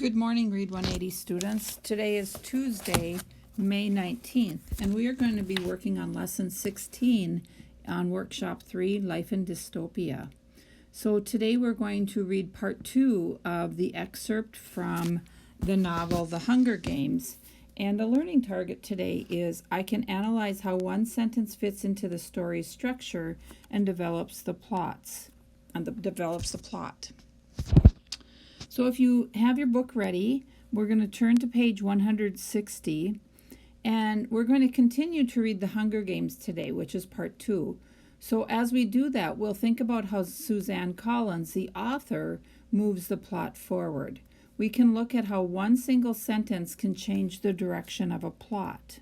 Good morning, Read 180 students. Today is Tuesday, May 19th, and we are going to be working on Lesson 16 on Workshop 3, Life in Dystopia. So today we're going to read Part 2 of the excerpt from the novel The Hunger Games. And the learning target today is I can analyze how one sentence fits into the story's structure and develops the plot. So if you have your book ready, we're going to turn to page 160, and we're going to continue to read The Hunger Games today, which is part 2. So as we do that, we'll think about how Suzanne Collins, the author, moves the plot forward. We can look at how one single sentence can change the direction of a plot.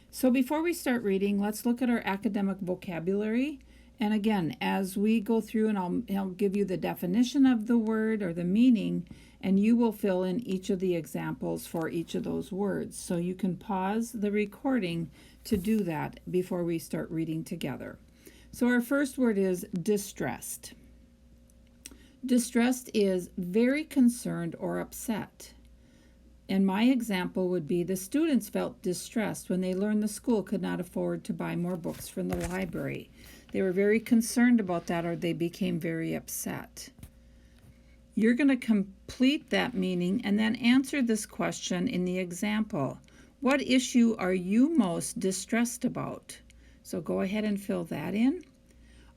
So before we start reading, let's look at our academic vocabulary. And again, as we go through, and I'll give you the definition of the word or the meaning, and you will fill in each of the examples for each of those words. So you can pause the recording to do that before we start reading together. So our first word is distressed. Distressed is very concerned or upset. And my example would be the students felt distressed when they learned the school could not afford to buy more books from the library. They were very concerned about that, or they became very upset. You're going to complete that meaning and then answer this question in the example. What issue are you most distressed about? So go ahead and fill that in.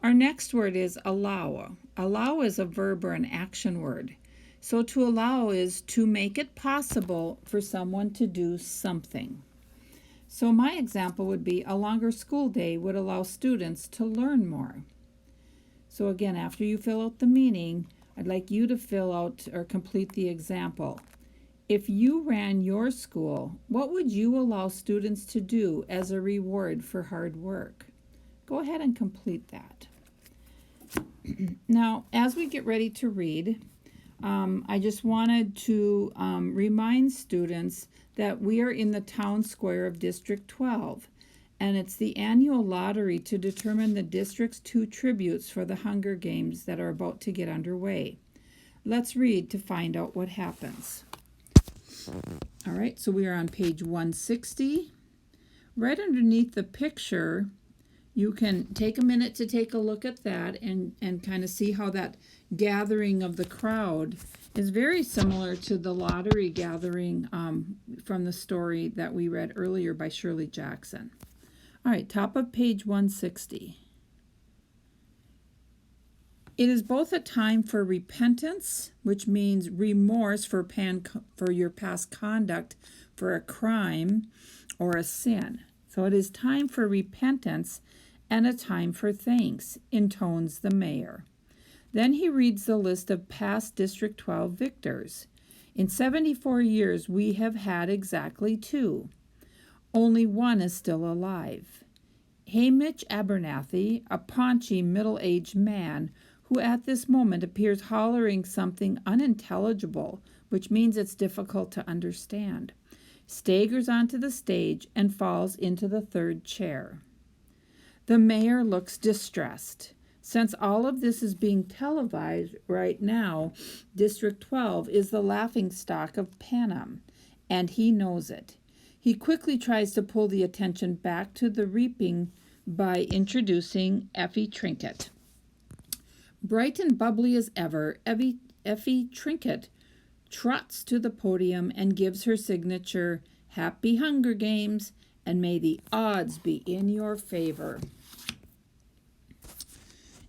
Our next word is allow. Allow is a verb or an action word. So to allow is to make it possible for someone to do something. So my example would be a longer school day would allow students to learn more. So again, after you fill out the meaning, I'd like you to fill out or complete the example. If you ran your school, what would you allow students to do as a reward for hard work? Go ahead and complete that. Now, as we get ready to read, I just wanted to remind students that we are in the town square of District 12, and it's the annual lottery to determine the district's 2 tributes for the Hunger Games that are about to get underway. Let's read to find out what happens. All right, so we are on page 160. Right underneath the picture, you can take a minute to take a look at that and kind of see how that gathering of the crowd is very similar to the lottery gathering from the story that we read earlier by Shirley Jackson. All right, top of page 160. It is both a time for repentance, which means remorse for your past conduct for a crime or a sin. So it is time for repentance and a time for thanks, intones the mayor. Then he reads the list of past District 12 victors. In 74 years, we have had exactly 2. Only one is still alive. Hamish Abernathy, a paunchy, middle-aged man who at this moment appears hollering something unintelligible, which means it's difficult to understand, staggers onto the stage and falls into the 3rd chair. The mayor looks distressed. Since all of this is being televised right now, District 12 is the laughingstock of Panem, and he knows it. He quickly tries to pull the attention back to the reaping by introducing Effie Trinket. Bright and bubbly as ever, Effie Trinket trots to the podium and gives her signature, "Happy Hunger Games, and may the odds be in your favor."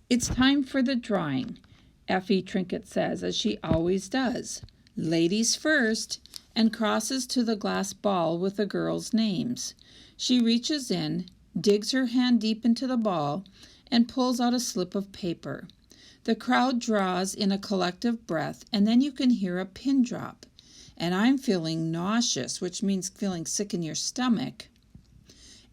It's time for the drawing, Effie Trinket says, as she always does. Ladies first, and crosses to the glass ball with the girls' names. She reaches in, digs her hand deep into the ball, and pulls out a slip of paper. The crowd draws in a collective breath, and then you can hear a pin drop. And I'm feeling nauseous, which means feeling sick in your stomach.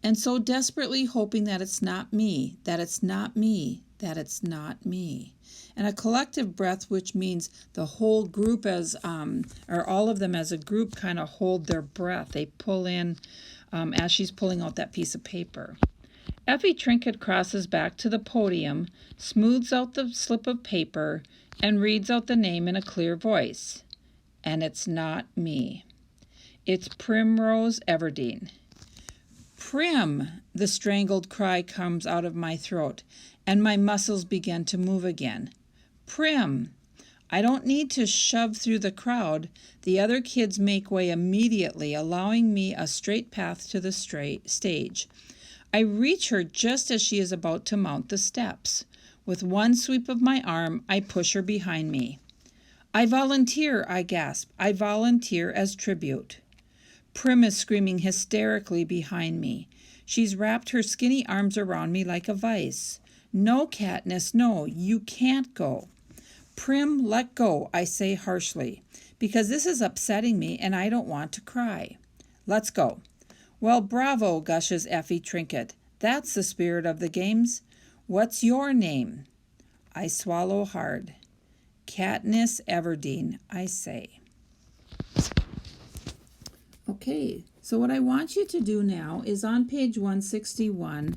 And so desperately hoping that it's not me, that it's not me, that it's not me. And a collective breath, which means the whole group or all of them as a group kind of hold their breath. They pull in as she's pulling out that piece of paper. Effie Trinket crosses back to the podium, smooths out the slip of paper, and reads out the name in a clear voice. and it's not me. It's Primrose Everdeen. Prim, the strangled cry comes out of my throat, and my muscles begin to move again. Prim, I don't need to shove through the crowd. The other kids make way immediately, allowing me a straight path to the stage. I reach her just as she is about to mount the steps. With one sweep of my arm, I push her behind me. I volunteer, I gasp. I volunteer as tribute. Prim is screaming hysterically behind me. She's wrapped her skinny arms around me like a vice. No, Katniss, no, you can't go. Prim, let go, I say harshly, because this is upsetting me and I don't want to cry. Let's go. Well, bravo, gushes Effie Trinket. That's the spirit of the games. What's your name? I swallow hard. Katniss Everdeen, I say. Okay, so what I want you to do now is on page 161,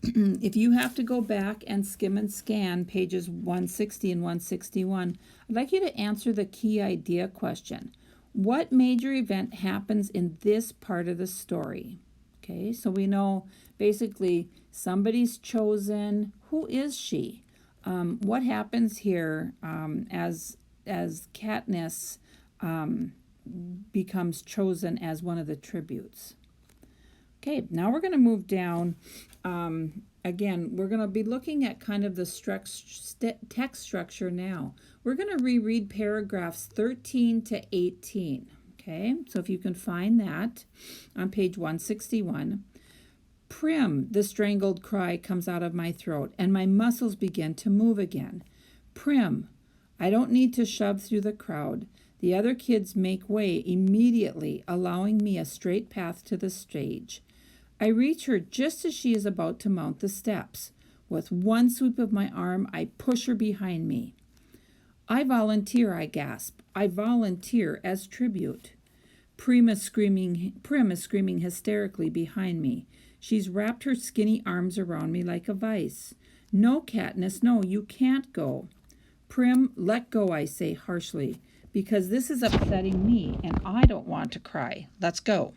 if you have to go back and skim and scan pages 160 and 161, I'd like you to answer the key idea question. What major event happens in this part of the story? Okay, so we know basically somebody's chosen. Who is she? What happens here as Katniss becomes chosen as one of the tributes? Okay, now we're going to move down. Again, we're going to be looking at kind of the text structure now. We're going to reread paragraphs 13 to 18. Okay, so if you can find that on page 161. Prim, the strangled cry comes out of my throat, and my muscles begin to move again. Prim, I don't need to shove through the crowd. The other kids make way immediately, allowing me a straight path to the stage. I reach her just as she is about to mount the steps. With one sweep of my arm, I push her behind me. I volunteer, I gasp. I volunteer as tribute. Prim is screaming hysterically behind me. She's wrapped her skinny arms around me like a vice. No, Katniss, no, you can't go. Prim, let go, I say harshly, because this is upsetting me and I don't want to cry. Let's go.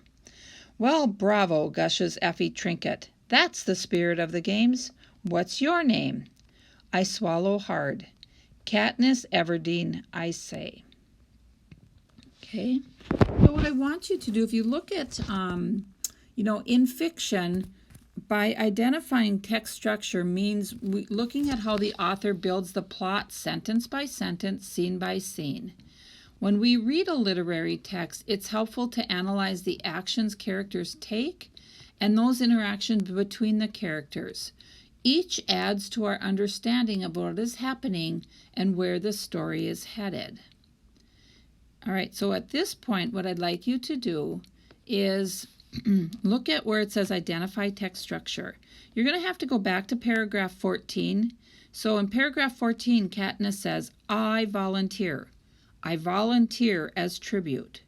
Well, bravo, gushes Effie Trinket. That's the spirit of the games. What's your name? I swallow hard. Katniss Everdeen, I say. Okay, so what I want you to do, if you look at, in fiction, by identifying text structure means looking at how the author builds the plot sentence by sentence, scene by scene. When we read a literary text, it's helpful to analyze the actions characters take and those interactions between the characters. Each adds to our understanding of what is happening and where the story is headed. All right, so at this point, what I'd like you to do is look at where it says identify text structure. You're going to have to go back to paragraph 14. So in paragraph 14, Katniss says, I volunteer. I volunteer as tribute.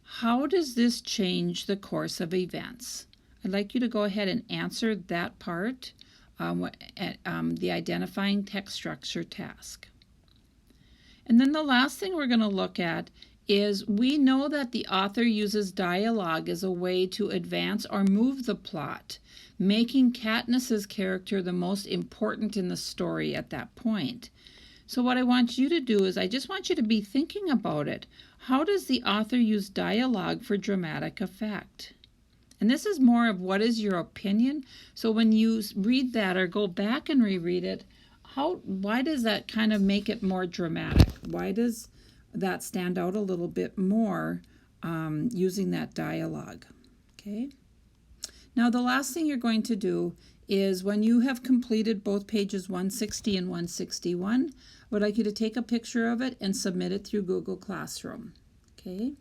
How does this change the course of events? I'd like you to go ahead and answer that part, the identifying text structure task. And then the last thing we're going to look at is we know that the author uses dialogue as a way to advance or move the plot, making Katniss's character the most important in the story at that point. So what I want you to do is I just want you to be thinking about it. How does the author use dialogue for dramatic effect? And this is more of what is your opinion. So when you read that or go back and reread it, why does that kind of make it more dramatic? Why does that stand out a little bit more using that dialogue? Okay. Now the last thing you're going to do is when you have completed both pages 160 and 161, I would like you to take a picture of it and submit it through Google Classroom. Okay.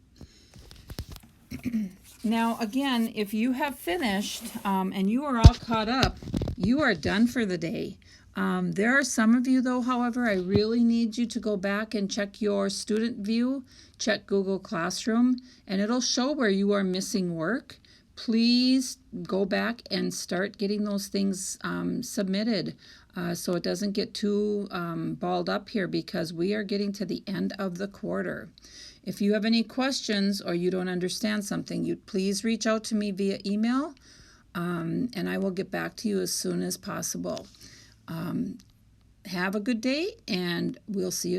Now again, if you have finished and you are all caught up, you are done for the day. There are some of you though, however, I really need you to go back and check your student view, check Google Classroom, and it'll show where you are missing work. please go back and start getting those things submitted so it doesn't get too balled up here, because we are getting to the end of the quarter. If you have any questions or you don't understand something, you please reach out to me via email, and I will get back to you as soon as possible. Have a good day, and we'll see you